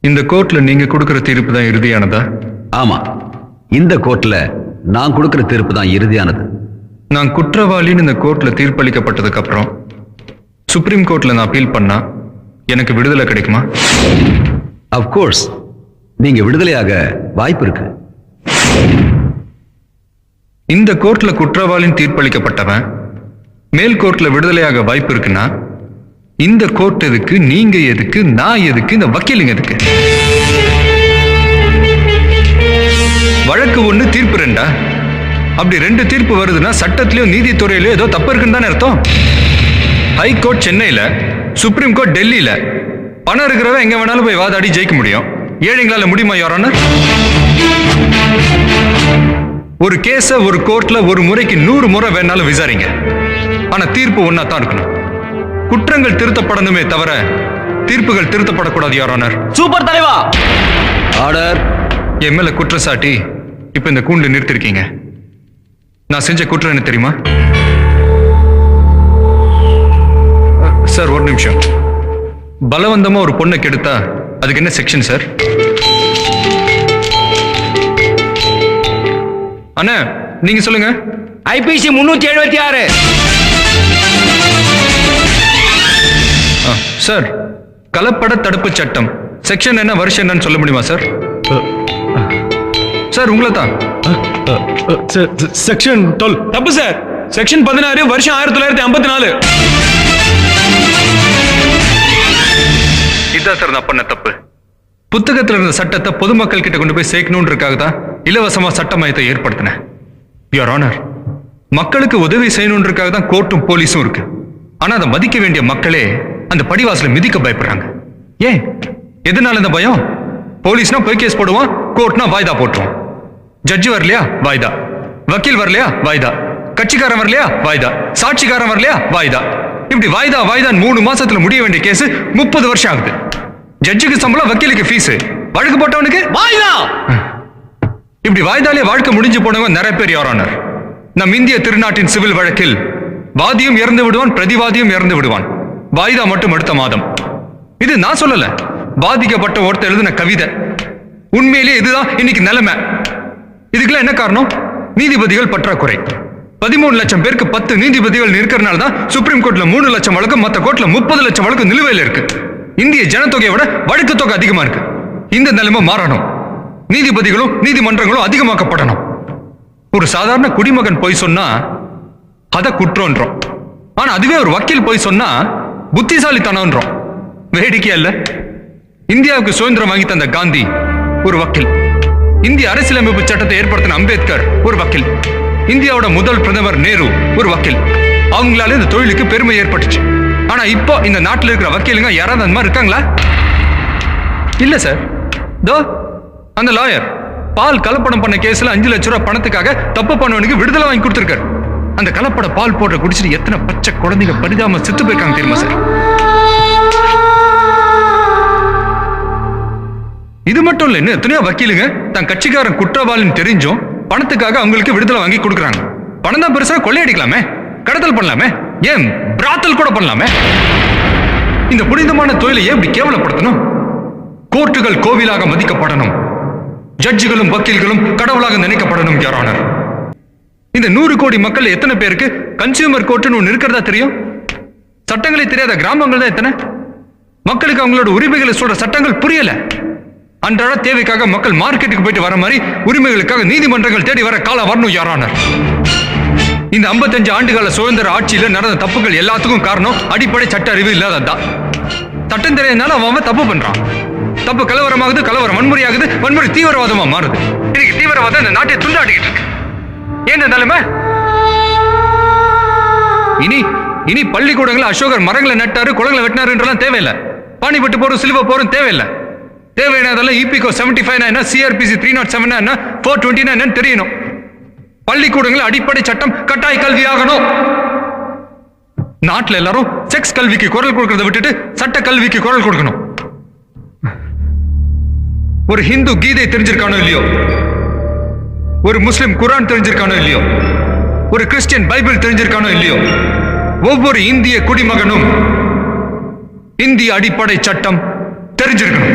இந்த கோர்ட்ல நீங்க கொடுக்கிற தீர்ப்பு தான் இறுதியானதா? ஆமா, இந்த கோர்ட்ல நான் கொடுக்கிற தீர்ப்பு தான் இறுதியானது. நான் குற்றவாளின்னு இந்த கோர்ட்ல தீர்ப்பளிக்கப்பட்டதுக்கு அப்புறம் சுப்ரீம் கோர்ட்ல நான் அப்பீல் பண்ணா எனக்கு விடுதலை கிடைக்குமா? அப்கோர்ஸ், நீங்க விடுதலையாக வாய்ப்பு இருக்கு. இந்த கோர்ட்ல குற்றவாளின்னு தீர்ப்பளிக்கப்பட்டவன் மேல் கோர்ட்ல விடுதலையாக வாய்ப்பு இருக்குன்னா இந்த கோர்ட் எதுக்கு, நீங்க எதுக்கு, நான் எதுக்கு, இந்த வக்கீலுங்க எதுக்கு? வழக்கு ஒண்ணு தீர்ப்பு ரெண்டா? அப்படி ரெண்டு தீர்ப்பு வருதுன்னா சட்டத்திலயோ நீதித்துறையிலயோ ஏதோ தப்பு இருக்குன்னு தானே அர்த்தம். ஹை கோர்ட் சென்னையில, சுப்ரீம் கோர்ட் டெல்லியில. பணம் இருக்கிறவன் எங்க வேணாலும் போய் வாதாடி ஜெயிக்க முடியும். ஏழைங்களால முடியுமா யோரான? ஒரு கேஸ ஒரு கோர்ட்ல ஒரு முறைக்கு 100 முறை வேணாலும் விசாரிங்க. ஆனா தீர்ப்பு ஒன்னா தான் இருக்கணும். குற்றங்கள் திருத்தப்படணுமே தவிர தீர்ப்புகள் திருத்தப்படக்கூடாது யோரானர். சூப்பர் தலைவா. ஆர்டர். என் மேல குற்றம் சாட்டி இப்ப இந்த கூண்டு நிறுத்திருக்கீங்க. நான் செஞ்ச குற்றம் என்ன தெரியுமா? சார் ஒரு நிமிஷம். பலவந்தமா ஒரு பொண்ணை கெடுத்தா அதுக்கு என்ன செக்ஷன் சார்? அண்ணா நீங்க சொல்லுங்க. ஐபிசி 376. சார் கலப்பட தடுப்பு சட்டம் செக்ஷன் என்ன, வருஷம் என்னன்னு சொல்ல முடியுமா சார்? சார் உங்களை தான். செக்ஷன் 12. தப்பு சார். செக்ஷன் 16, வருஷம் 1954. இதான் சார் நான் பண்ண தப்பு. புத்தகத்தில் இருந்த சட்டத்தை பொதுமக்கள் கிட்ட கொண்டு போய் சேர்க்கணுன்றதுக்காக தான் இலவசமா சட்ட மையத்தை ஏற்படுத்தினேன். யுவர் ஆனர், மக்களுக்கு உதவி செய்யணுன்றதுக்காக தான் கோர்ட்டும் போலீஸும் இருக்கு. ஆனா அதை மதிக்க வேண்டிய மக்களே அந்த படிவாசல மிதிக்க பயப்படுறாங்க. ஏன், எதனால இந்த பயம்? போலீஸ்னா போய் கேஸ் போடுவான், கோர்ட்னா வாய்தா போட்டுருவான். ஜட்ஜி வரலையா வாய்தா, வக்கீல் வரலையா வாய்தா, கட்சிக்காரன் வரலையா வாய்தா, சாட்சிக்காரன் வரலையா வாய்தா. இப்படி வாய்தா வாய்தான் 3 மாசத்துல முடிய வேண்டிய கேஸ் 30 வருஷம் ஆகுது. ஜட்ஜுக்கு சம்பளம், வக்கீலுக்கு ஃபீஸ், வழக்கு போட்டவனுக்கு வாய்தா. இப்படி வாய்தாலே வாழ்க்கை முடிஞ்சு போனவங்க நிறைய பேர் யோரானர். நம் இந்திய திருநாட்டின் சிவில் வழக்கில் வாதியும் இறந்து விடுவான், பிரதிவாதியும் இறந்து விடுவான். வாய்தா மட்டும் அடுத்த மாதம். இது நான் சொல்லல, பாதிக்கப்பட்ட ஒருத்தர் எழுதின கவிதை. உண்மையிலேயே இதுதான் இன்னைக்கு நிலைமை. இதுக்கெல்லாம் என்ன காரணம்? நீதிபதிகள் பற்றாக்குறை. 13 லட்சம் பேருக்கு 10 நீதிபதிகள் இருக்கிறனால தான் சுப்ரீம் கோர்ட்ல 3 லட்சம் வழக்கு, மற்ற கோர்ட்ல 30 லட்சம் வழக்கு நிலுவையில் இருக்கு. இந்திய ஜனத்தொகையை விட வழக்கு தொகை அதிகமா இருக்கு. இந்த நிலைமை மாறணும். நீதிபதிகளும் நீதிமன்றங்களும் அதிகமாக்கப்படணும். ஒரு சாதாரண குடிமகன் போய் சொன்னா அத குற்றம்ன்றோம். ஆனா அதுவே ஒரு வக்கீல் போய் சொன்னா புத்திசாலித்தனம்ன்றோம். வேடிக்கையா இல்ல? இந்தியாவுக்கு சுதந்திரம் வாங்கி தந்த காந்தி ஒரு வக்கீல். இந்திய அரசியலமைப்பு சட்டத்தை ஏற்படுத்தின அம்பேத்கர் ஒரு வக்கீல். இந்தியாவோட முதல் பிரதமர் நேரு ஒரு வக்கீல். அவங்களால இந்த தொழிலுக்கு பெருமை ஏற்பட்டுச்சு. ஆனா இப்போ இந்த நாட்டில் இருக்கிற வக்கீலுங்க யாராவது அந்த மாதிரி இருக்காங்களா? இல்ல சார். தோ அந்த லாயர் பால் கலப்படம் பண்ண கேஸ்ல 5 லட்சம் ரூபாய் பணத்துக்காக தப்பு பண்ணவனுக்கு விடுதலை வாங்கி கொடுத்திருக்காரு. அந்த கலப்பட பால் போடுற குடிச்சிட்டு எத்தனை பச்சை குழந்தைங்க பரிதாம செத்து போயிருக்காங்க தெரியுமா சார்? இது மட்டும் இல்ல, இன்னும் எத்தனையோ வக்கீலுங்க தன் கட்சிக்காரன் குற்றவாளின்னு தெரிஞ்சும் பணத்துக்காக அவங்களுக்கு விடுதலை வாங்கி கொடுக்குறாங்க. பணம் தான் பெருசா கொள்ளையடிக்கலாமே, கடத்தல் பண்ணலாமே, ஏன் பிராத்தல் கூட பண்ணலாமே. இந்த புனிதமான தொழிலை ஏன் இப்படி கேவலப்படுத்தணும்? கோர்ட்டுகள் கோவிலாக மதிக்கப்படணும். ஜட்ஜுகளும் வக்கீல்களும் கடவுளாக நினைக்கப்படணும். யுவர் ஆனர், இந்த 100 கோடி மக்கள் எத்தனை பேருக்கு கன்சியூமர் கோர்ட்டுன்னு ஒன்று இருக்கிறதா தெரியும்? சட்டங்களே தெரியாத கிராமங்கள் தான் எத்தனை. மக்களுக்கு அவங்களோட உரிமைகளை சொல்ற சட்டங்கள் புரியல. அன்றாட தேவைக்காக மக்கள் மார்க்கெட்டுக்கு போயிட்டு வர மாதிரி உரிமைகளுக்காக நீதிமன்றங்கள் தேடி வர காலம் வரணும். யுவர் ஆனர், இந்த 55 ஆண்டுகால சுதந்திர ஆட்சியில நடந்த தப்புகள் எல்லாத்துக்கும் காரணம் அடிப்படை சட்ட அறிவு இல்லாததான். சட்டம் தெரியாதனால அவன் தப்பு பண்றான். தப்பு கலவரமாகுது, கலவரம் வன்முறையாகுது, வன்முறை தீவிரவாதமா மாறுது. இன்னைக்கு தீவிரவாதம் இந்த நாட்டை துண்டாடிக்கிட்டு இருக்கு. ஏன் இந்த நிலைமை? இனி பள்ளிக்கூடங்களை அசோகர் மரங்களை நட்டாரு, குளங்களை வெட்டினாருன்றலாம் தேவையில்லை. பாணிப்பட்டு போறோம், சிலுவை போறோம் தேவையில்லை. தேவையானதெல்லாம் இபிகோ 75 என்ன, சிஆர்பிசி 307 என்ன, 420 என்னன்னு தெரியணும். பள்ளிக்கூடங்கள் அடிப்படை சட்டம் கட்டாய கல்வி ஆகணும். நாட்டில் எல்லாரும் செக்ஸ் கல்விக்கு குரல் கொடுக்கறத விட்டுட்டு சட்ட கல்விக்கு குரல் கொடுக்கணும். ஒரு ஹிந்து கீதை தெரிஞ்சிருக்கானோ இல்லையோ, ஒரு முஸ்லிம் குரான் தெரிஞ்சிருக்கானோ இல்லையோ, ஒரு கிறிஸ்டியன் பைபிள் தெரிஞ்சிருக்கானோ இல்லையோ, ஒவ்வொரு இந்திய குடிமகனும் இந்திய அடிப்படை சட்டம் தெரிஞ்சிருக்கணும்.